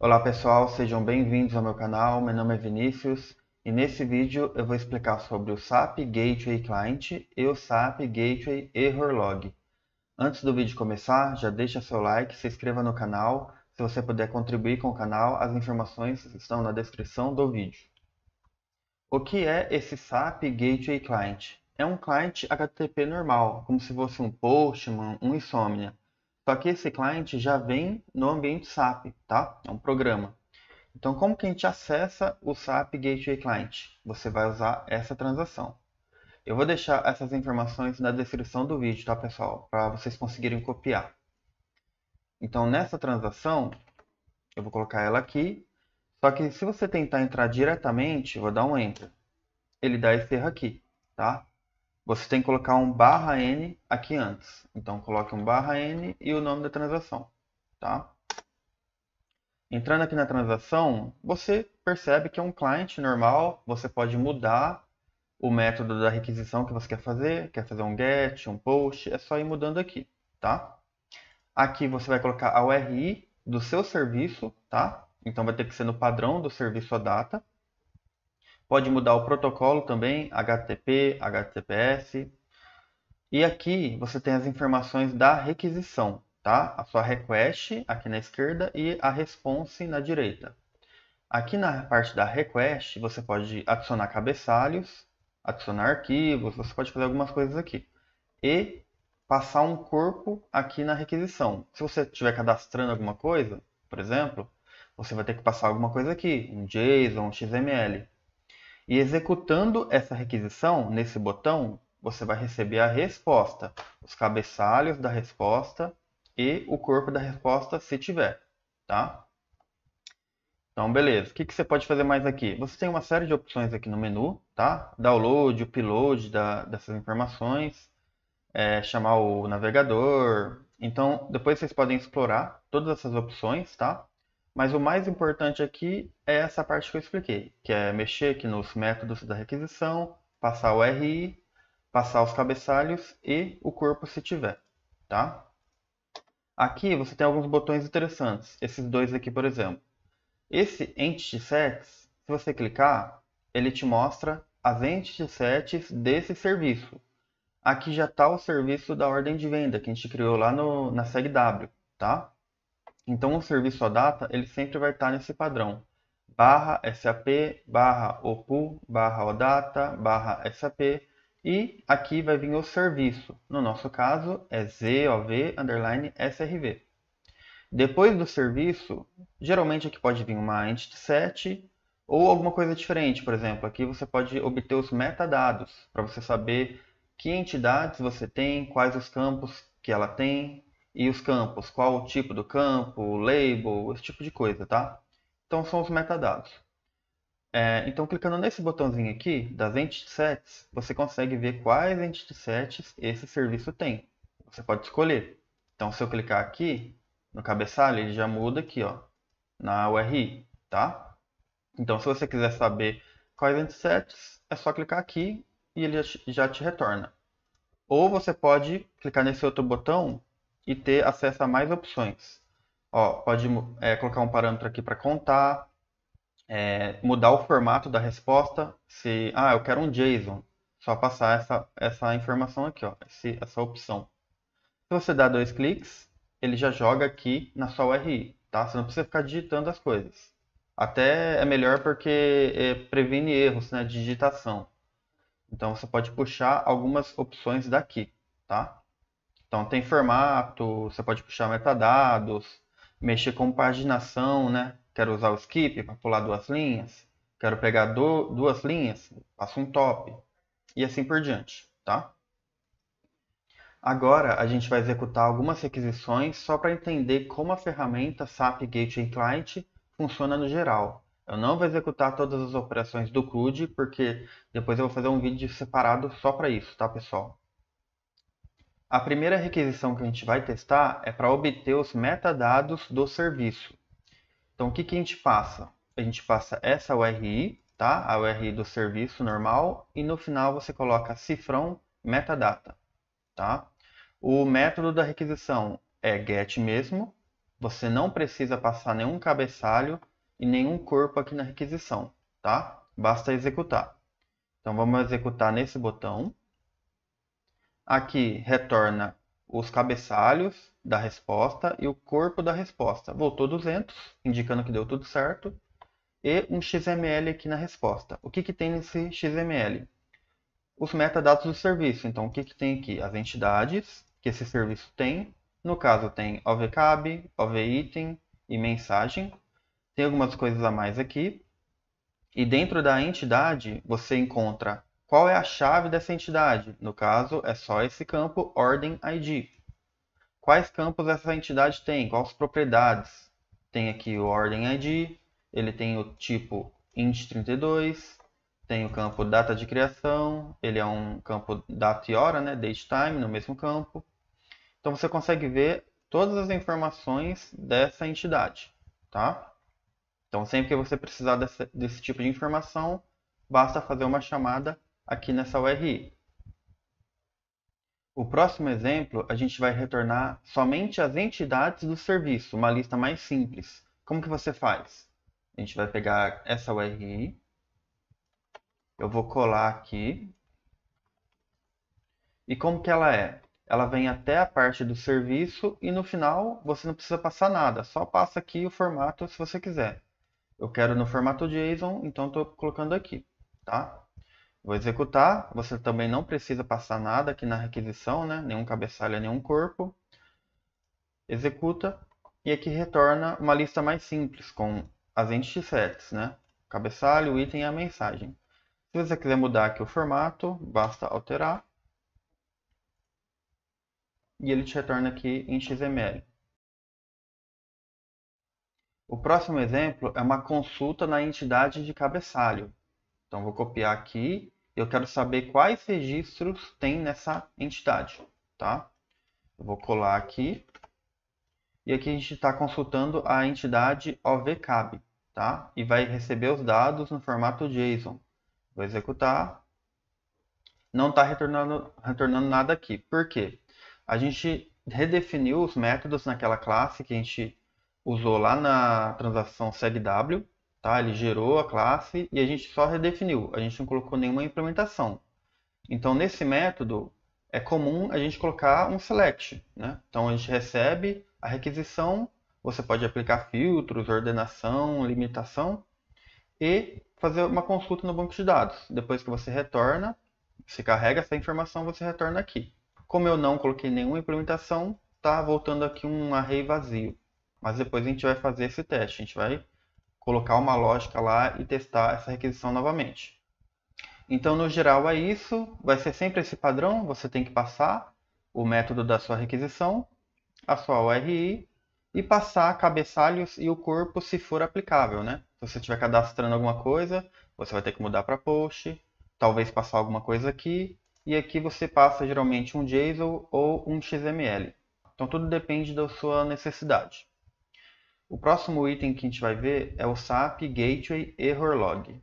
Olá pessoal, sejam bem-vindos ao meu canal. Meu nome é Vinícius e nesse vídeo eu vou explicar sobre o SAP Gateway Client e o SAP Gateway Error Log. Antes do vídeo começar, já deixa seu like, se inscreva no canal. Se você puder contribuir com o canal, as informações estão na descrição do vídeo. O que é esse SAP Gateway Client? É um client HTTP normal, como se fosse um Postman, um Insomnia. Só que esse client já vem no ambiente SAP, tá? É um programa. Então, como que a gente acessa o SAP Gateway Client? Você vai usar essa transação. Eu vou deixar essas informações na descrição do vídeo, tá, pessoal? Para vocês conseguirem copiar. Então, nessa transação, eu vou colocar ela aqui. Só que se você tentar entrar diretamente, vou dar um Enter. Ele dá esse erro aqui, tá? Você tem que colocar um /n aqui antes. Então, coloque um /n e o nome da transação, tá? Entrando aqui na transação, você percebe que é um client normal. Você pode mudar o método da requisição que você quer fazer um GET, um POST, é só ir mudando aqui, tá? Aqui você vai colocar a URI do seu serviço, tá? Então vai ter que ser no padrão do serviço ADATA. Pode mudar o protocolo também, HTTP, HTTPS. E aqui você tem as informações da requisição, tá? A sua request aqui na esquerda e a response na direita. Aqui na parte da request, você pode adicionar cabeçalhos, adicionar arquivos, você pode fazer algumas coisas aqui. E passar um corpo aqui na requisição. Se você estiver cadastrando alguma coisa, por exemplo, você vai ter que passar alguma coisa aqui, um JSON, um XML. E executando essa requisição, nesse botão, você vai receber a resposta, os cabeçalhos da resposta e o corpo da resposta, se tiver, tá? Então, beleza. O que você pode fazer mais aqui? Você tem uma série de opções aqui no menu, tá? Download, upload dessas informações, chamar o navegador. Então, depois vocês podem explorar todas essas opções, tá? Mas o mais importante aqui é essa parte que eu expliquei, que é mexer aqui nos métodos da requisição, passar o RI, passar os cabeçalhos e o corpo se tiver, tá? Aqui você tem alguns botões interessantes, esses dois aqui, por exemplo. Esse Entity Sets, se você clicar, ele te mostra as Entity Sets desse serviço. Aqui já está o serviço da ordem de venda que a gente criou lá na SegW, tá? Então o serviço ADATA ele sempre vai estar nesse padrão. /SAP, /OPU, /ODATA, /SAP e aqui vai vir o serviço. No nosso caso é ZOV_SRV. Depois do serviço, geralmente aqui pode vir uma entity set ou alguma coisa diferente. Por exemplo, aqui você pode obter os metadados para você saber que entidades você tem, quais os campos que ela tem e os campos, qual o tipo do campo, o label, esse tipo de coisa, tá? Então são os metadados. Então clicando nesse botãozinho aqui das entity sets, você consegue ver quais entity sets esse serviço tem. Você pode escolher. Então se eu clicar aqui no cabeçalho, ele já muda aqui, ó, na URI, tá? Então se você quiser saber quais entity sets, é só clicar aqui e ele já te retorna. Ou você pode clicar nesse outro botão e ter acesso a mais opções. Ó, pode colocar um parâmetro aqui para contar, mudar o formato da resposta. Se, eu quero um JSON, só passar essa informação aqui, ó, essa opção. Se você dá dois cliques, ele já joga aqui na sua URI, tá? Você não precisa ficar digitando as coisas. Até é melhor porque previne erros, né, de digitação. Então você pode puxar algumas opções daqui, tá? Então tem formato, você pode puxar metadados, mexer com paginação, né? Quero usar o skip para pular duas linhas, quero pegar duas linhas, passo um top e assim por diante, tá? Agora a gente vai executar algumas requisições só para entender como a ferramenta SAP Gateway Client funciona no geral. Eu não vou executar todas as operações do CRUD, porque depois eu vou fazer um vídeo separado só para isso, tá, pessoal? A primeira requisição que a gente vai testar é para obter os metadados do serviço. Então, o que a gente passa? A gente passa essa URI, tá? A URI do serviço normal, e no final você coloca cifrão metadata, tá? O método da requisição é GET mesmo. você não precisa passar nenhum cabeçalho e nenhum corpo aqui na requisição, tá? Basta executar. Então vamos executar nesse botão. Aqui retorna os cabeçalhos da resposta e o corpo da resposta. Voltou 200, indicando que deu tudo certo. E um XML aqui na resposta. O que tem nesse XML? Os metadados do serviço. Então, o que tem aqui? As entidades que esse serviço tem. No caso, tem OVCAB, OVItem e mensagem. Tem algumas coisas a mais aqui. E dentro da entidade, você encontra qual é a chave dessa entidade. No caso, é só esse campo ordem ID. Quais campos essa entidade tem? Quais propriedades? Tem aqui o ordem ID, ele tem o tipo int32, tem o campo data de criação, ele é um campo data e hora, né? Date time no mesmo campo. Então você consegue ver todas as informações dessa entidade, tá? Então sempre que você precisar desse tipo de informação, basta fazer uma chamada aqui nessa URI. O próximo exemplo, a gente vai retornar somente as entidades do serviço, uma lista mais simples. Como que você faz? A gente vai pegar essa URI, eu vou colar aqui, e como que ela é? Ela vem até a parte do serviço e no final você não precisa passar nada, só passa aqui o formato se você quiser. Eu quero no formato JSON, então estou colocando aqui, tá? Vou executar, você também não precisa passar nada aqui na requisição, né? Nenhum cabeçalho, nenhum corpo. Executa e aqui retorna uma lista mais simples com as entity sets, né? Cabeçalho, o item e a mensagem. Se você quiser mudar aqui o formato, basta alterar e ele te retorna aqui em XML. O próximo exemplo é uma consulta na entidade de cabeçalho. Então vou copiar aqui. Eu quero saber quais registros tem nessa entidade, tá? Eu vou colar aqui. E aqui a gente está consultando a entidade OVCAB, tá? E vai receber os dados no formato JSON. Vou executar. Não está retornando nada aqui. Por quê? A gente redefiniu os métodos naquela classe que a gente usou lá na transação segW. Tá? Ele gerou a classe e a gente só redefiniu. A gente não colocou nenhuma implementação. Então, nesse método, é comum a gente colocar um select, né? Então, a gente recebe a requisição, você pode aplicar filtros, ordenação, limitação e fazer uma consulta no banco de dados. Depois que você retorna, você carrega essa informação, você retorna aqui. Como eu não coloquei nenhuma implementação, está voltando aqui um array vazio. Mas depois a gente vai fazer esse teste, a gente vai colocar uma lógica lá e testar essa requisição novamente. Então, no geral, é isso. Vai ser sempre esse padrão. Você tem que passar o método da sua requisição, a sua URI e passar cabeçalhos e o corpo se for aplicável, né? Se você estiver cadastrando alguma coisa, você vai ter que mudar para post, talvez passar alguma coisa aqui, e aqui você passa geralmente um JSON ou um XML. Então, tudo depende da sua necessidade. O próximo item que a gente vai ver é o SAP Gateway Error Log.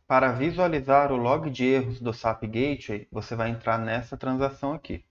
Para visualizar o log de erros do SAP Gateway, você vai entrar nessa transação aqui.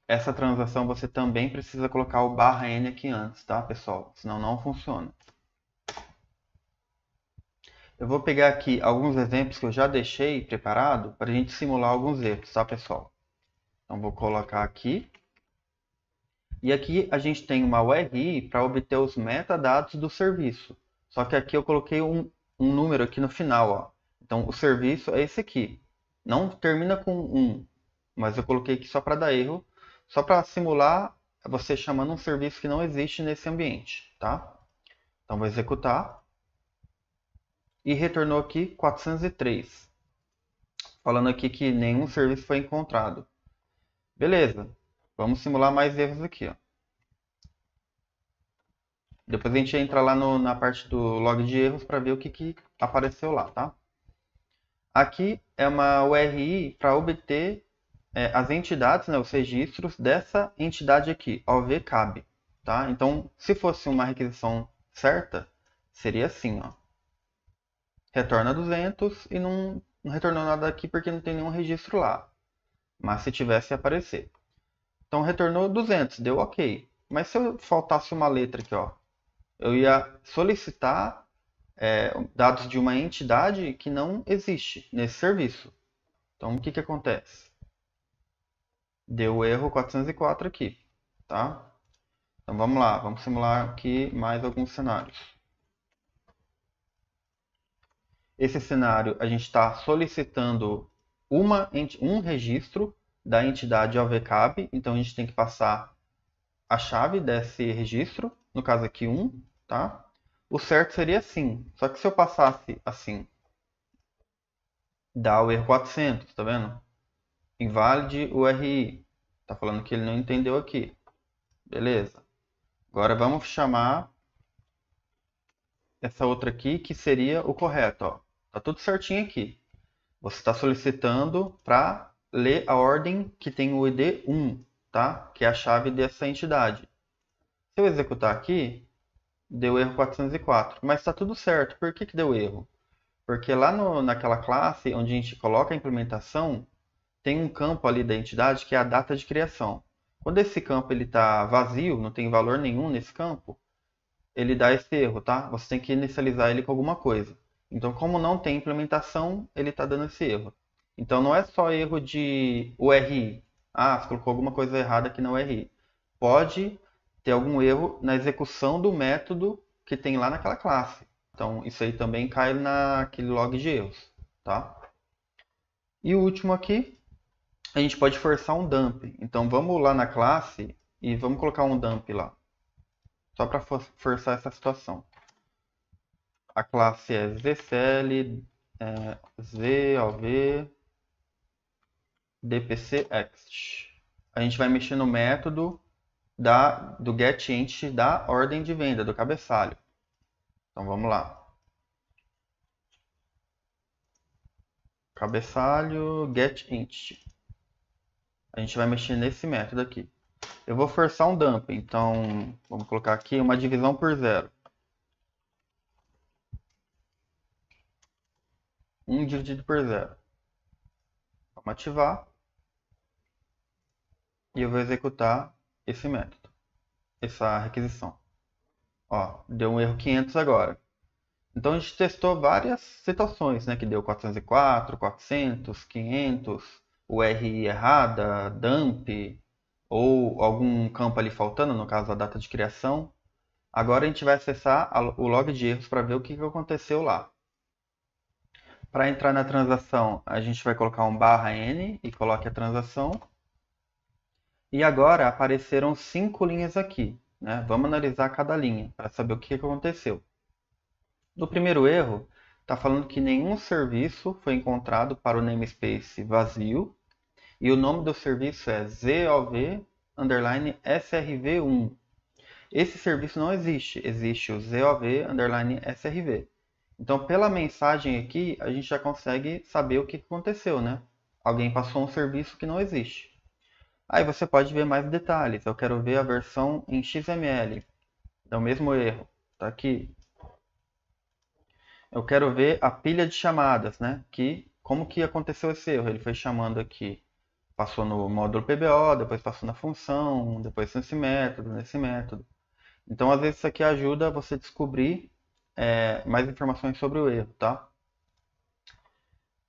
Essa transação você também precisa colocar o /n aqui antes, tá, pessoal? Senão não funciona. Eu vou pegar aqui alguns exemplos que eu já deixei preparado para a gente simular alguns erros, tá, pessoal? Então vou colocar aqui. E aqui a gente tem uma URI para obter os metadados do serviço. Só que aqui eu coloquei um número aqui no final, ó. Então o serviço é esse aqui. Não termina com 1, mas eu coloquei aqui só para dar erro, só para simular você chamando um serviço que não existe nesse ambiente, tá? Então vou executar e retornou aqui 403, falando aqui que nenhum serviço foi encontrado. Beleza, vamos simular mais erros aqui, ó. Depois a gente entra lá na parte do log de erros para ver o que apareceu lá, tá? Aqui é uma URI para obter as entidades, né, os registros dessa entidade aqui, OVCAB, tá? Então, se fosse uma requisição certa, seria assim, ó. Retorna 200 e não retornou nada aqui porque não tem nenhum registro lá. Mas se tivesse, ia aparecer. Então, retornou 200, deu OK. Mas se eu faltasse uma letra aqui, ó, eu ia solicitar dados de uma entidade que não existe nesse serviço. Então, o que que acontece? Deu erro 404 aqui, tá? Então, vamos lá, vamos simular aqui mais alguns cenários. Esse cenário, a gente está solicitando um registro da entidade OVCAB, então a gente tem que passar a chave desse registro, no caso aqui 1, tá? O certo seria assim, só que se eu passasse assim, dá o erro 400, tá vendo? Invalide URI, tá falando que ele não entendeu aqui, beleza. Agora vamos chamar essa outra aqui, que seria o correto, ó. Tá tudo certinho aqui. Você está solicitando para ler a ordem que tem o ID 1, tá? Que é a chave dessa entidade. Se eu executar aqui, deu erro 404, mas está tudo certo. Por que que deu erro? Porque lá naquela classe onde a gente coloca a implementação, tem um campo ali da entidade que é a data de criação. Quando esse campo está vazio, não tem valor nenhum nesse campo, ele dá esse erro, tá? Você tem que inicializar ele com alguma coisa. Então, como não tem implementação, ele está dando esse erro. Então, não é só erro de URI. Ah, você colocou alguma coisa errada aqui na URI. Pode ter algum erro na execução do método que tem lá naquela classe. Então, isso aí também cai naquele log de erros, tá? E o último aqui, a gente pode forçar um dump. Então, vamos lá na classe e vamos colocar um dump lá. Só para forçar essa situação. A classe é ZCL, ZOV, DPCExt. A gente vai mexer no método do getInt da ordem de venda, do cabeçalho. Então vamos lá. Cabeçalho getInt. A gente vai mexer nesse método aqui. Eu vou forçar um dump, então vamos colocar aqui uma divisão por 0. 1 dividido por 0. Vamos ativar. E eu vou executar esse método, essa requisição. Ó, deu um erro 500 agora. Então a gente testou várias situações, né, que deu 404, 400, 500, URI errada, dump, ou algum campo ali faltando, no caso a data de criação. Agora a gente vai acessar o log de erros para ver o que aconteceu lá. Para entrar na transação, a gente vai colocar um /n e coloque a transação. E agora apareceram 5 linhas aqui, né? Vamos analisar cada linha para saber o que aconteceu. No primeiro erro, está falando que nenhum serviço foi encontrado para o namespace vazio e o nome do serviço é ZOV_SRV1. Esse serviço não existe, existe o ZOV_SRV. Então, pela mensagem aqui, a gente já consegue saber o que aconteceu, né? Alguém passou um serviço que não existe. Aí você pode ver mais detalhes. Eu quero ver a versão em XML. É o mesmo erro. Está aqui. Eu quero ver a pilha de chamadas, né? Como que aconteceu esse erro? Ele foi chamando aqui. Passou no módulo PBO, depois passou na função, depois nesse método. Então, às vezes, isso aqui ajuda você a descobrir mais informações sobre o erro, tá?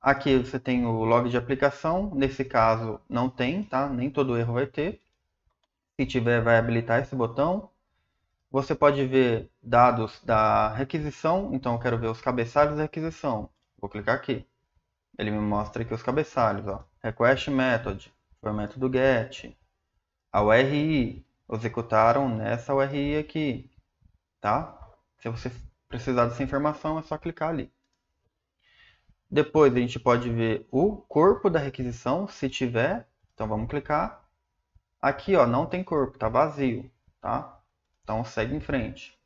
Aqui você tem o log de aplicação. Nesse caso, não tem, tá? Nem todo erro vai ter. Se tiver, vai habilitar esse botão. Você pode ver dados da requisição. Então, eu quero ver os cabeçalhos da requisição. Vou clicar aqui. Ele me mostra aqui os cabeçalhos. Ó. Request Method, foi o método GET. A URI, executaram nessa URI aqui. Tá? Se você precisar dessa informação, é só clicar ali. Depois a gente pode ver o corpo da requisição, se tiver. Então vamos clicar. Aqui ó, não tem corpo, está vazio. Tá? Então segue em frente.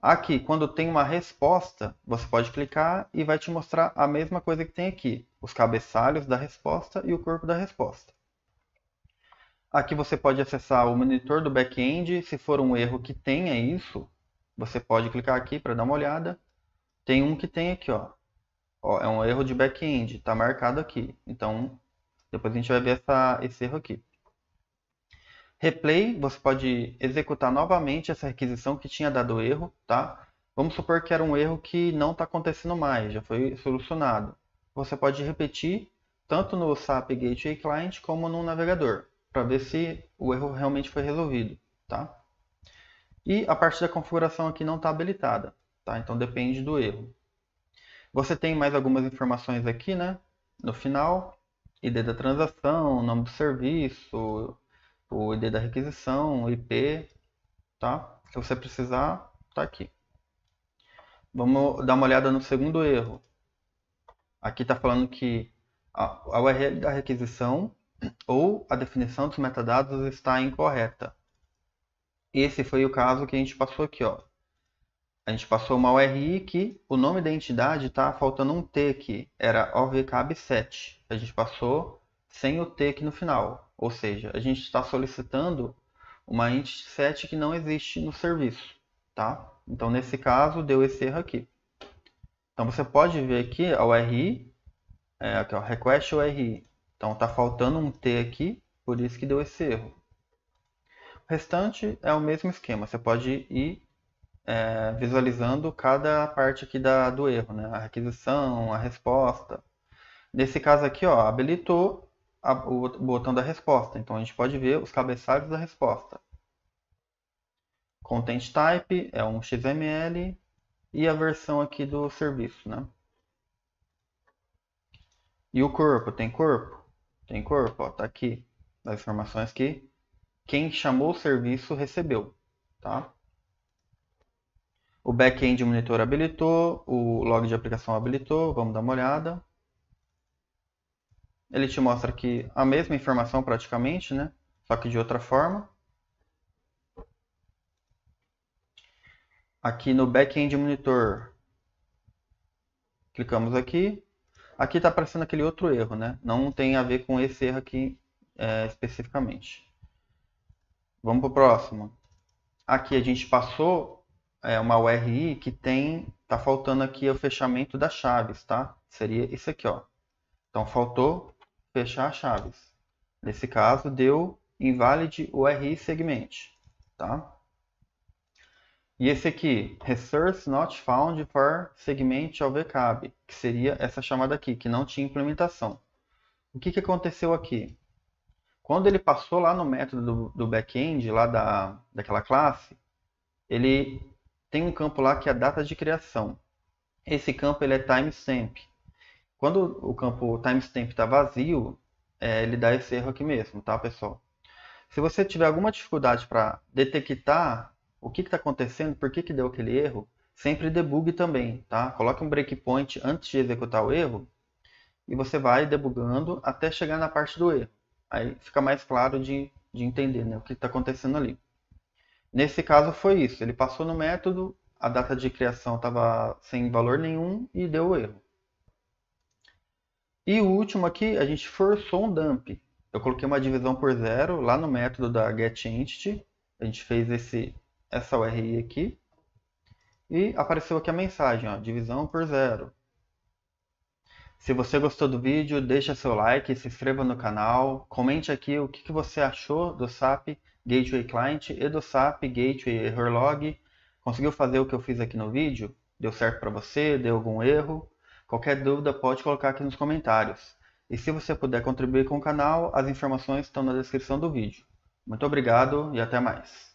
Aqui, quando tem uma resposta, você pode clicar e vai te mostrar a mesma coisa que tem aqui. Os cabeçalhos da resposta e o corpo da resposta. Aqui você pode acessar o monitor do back-end. Se for um erro que tenha isso, você pode clicar aqui para dar uma olhada. Tem um que tem aqui, ó. É um erro de back-end, está marcado aqui. Então, depois a gente vai ver esse erro aqui. Replay, você pode executar novamente essa requisição que tinha dado erro, tá? Vamos supor que era um erro que não está acontecendo mais, já foi solucionado. Você pode repetir tanto no SAP Gateway Client como no navegador, para ver se o erro realmente foi resolvido, tá? E a parte da configuração aqui não está habilitada, tá? Então depende do erro. Você tem mais algumas informações aqui, né? No final, ID da transação, nome do serviço, o ID da requisição, o IP, tá? Se você precisar, tá aqui. Vamos dar uma olhada no segundo erro. Aqui está falando que a URL da requisição ou a definição dos metadados está incorreta. Esse foi o caso que a gente passou aqui, ó. A gente passou uma URI que o nome da entidade está faltando um T aqui. Era OVCAB7. A gente passou sem o T aqui no final. Ou seja, a gente está solicitando uma entity set que não existe no serviço, tá? Então, nesse caso, deu esse erro aqui. Então, você pode ver aqui a URI, aqui, ó, request URI. Então, está faltando um T aqui, por isso que deu esse erro. O restante é o mesmo esquema. Você pode ir visualizando cada parte aqui do erro, né? A requisição, a resposta. Nesse caso aqui, ó, habilitou o botão da resposta. Então, a gente pode ver os cabeçalhos da resposta. Content Type é um XML e a versão aqui do serviço, né? E o corpo, tem corpo? Tem corpo, ó, tá aqui. As informações que quem chamou o serviço recebeu, tá? O back-end monitor habilitou, o log de aplicação habilitou, vamos dar uma olhada. Ele te mostra aqui a mesma informação praticamente, né? Só que de outra forma. Aqui no back-end monitor, clicamos aqui. Aqui está aparecendo aquele outro erro, né? Não tem a ver com esse erro aqui especificamente. Vamos para o próximo. Aqui a gente passou uma URI que está faltando aqui o fechamento das chaves, tá? Seria isso aqui, ó. Então faltou fechar as chaves. Nesse caso deu invalid URI segment, tá? E esse aqui, resource not found for segment of VCAB, que seria essa chamada aqui, que não tinha implementação. O que aconteceu aqui? Quando ele passou lá no método do back-end, lá daquela classe, ele tem um campo lá que é a data de criação. Esse campo ele é timestamp. Quando o campo timestamp está vazio, ele dá esse erro aqui mesmo, tá, pessoal? Se você tiver alguma dificuldade para detectar o que está acontecendo, por que deu aquele erro, sempre debugue também, tá? Coloque um breakpoint antes de executar o erro e você vai debugando até chegar na parte do erro. Aí fica mais claro de entender, né, o que está acontecendo ali. Nesse caso foi isso, ele passou no método, a data de criação estava sem valor nenhum e deu o erro. E o último aqui, a gente forçou um dump. Eu coloquei uma divisão por zero lá no método da getEntity. A gente fez essa URI aqui. E apareceu aqui a mensagem, ó, divisão por zero. Se você gostou do vídeo, deixa seu like, se inscreva no canal, comente aqui o que você achou do SAP Gateway Client e do SAP Gateway Error Log. Conseguiu fazer o que eu fiz aqui no vídeo? Deu certo para você? Deu algum erro? Qualquer dúvida pode colocar aqui nos comentários. E se você puder contribuir com o canal, as informações estão na descrição do vídeo. Muito obrigado e até mais.